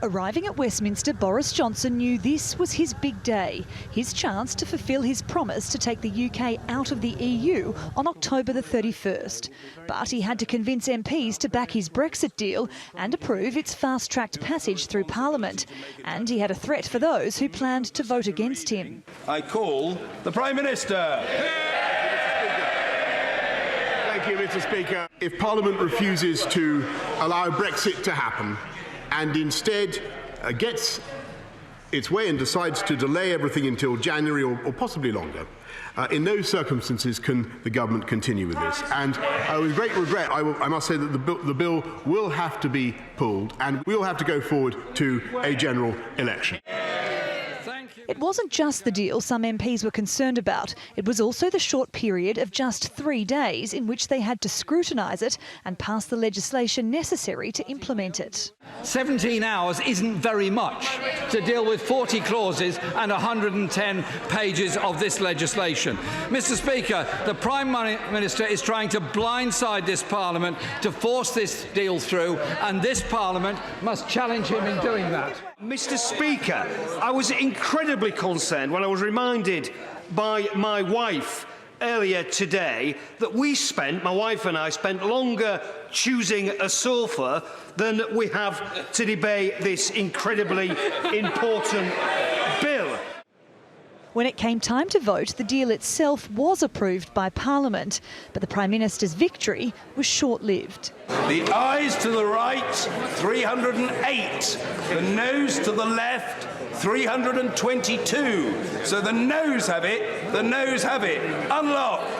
Arriving at Westminster, Boris Johnson knew this was his big day, his chance to fulfil his promise to take the UK out of the EU on October the 31st. But he had to convince MPs to back his Brexit deal and approve its fast-tracked passage through Parliament. And he had a threat for those who planned to vote against him. I call the Prime Minister. Thank you, Mr. Speaker. If Parliament refuses to allow Brexit to happen and instead gets its way and decides to delay everything until January or possibly longer, in those circumstances can the government continue with this. And with great regret, I must say that the bill will have to be pulled and we will have to go forward to a general election. It wasn't just the deal some MPs were concerned about. It was also the short period of just 3 days in which they had to scrutinise it and pass the legislation necessary to implement it. 17 hours isn't very much to deal with 40 clauses and 110 pages of this legislation. Mr. Speaker, the Prime Minister is trying to blindside this Parliament to force this deal through, and this Parliament must challenge him in doing that. Mr. Speaker, I was incredibly concerned when I was reminded by my wife earlier today that my wife and I spent longer choosing a sofa than we have to debate this incredibly important bill. When it came time to vote, the deal itself was approved by Parliament, but the Prime Minister's victory was short-lived. The ayes to the right, 308. The noes to the left, 322. So the noes have it, the noes have it. Unlocked.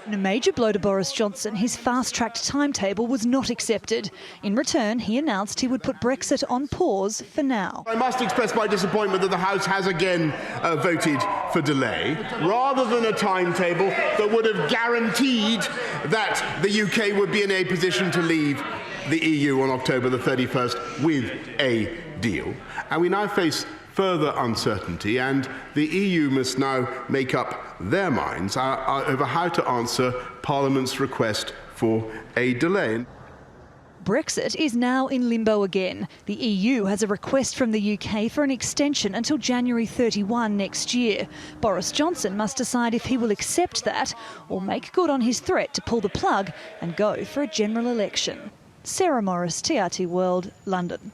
In a major blow to Boris Johnson, his fast-tracked timetable was not accepted. In return, he announced he would put Brexit on pause for now. I must express my disappointment that the House has again voted for delay, rather than a timetable that would have guaranteed that the UK would be in a position to leave the EU on October the 31st with a deal. And we now face further uncertainty, and the EU must now make up their minds over how to answer Parliament's request for a delay. Brexit is now in limbo again. The EU has a request from the UK for an extension until January 31 next year. Boris Johnson must decide if he will accept that or make good on his threat to pull the plug and go for a general election. Sarah Morice, TRT World, London.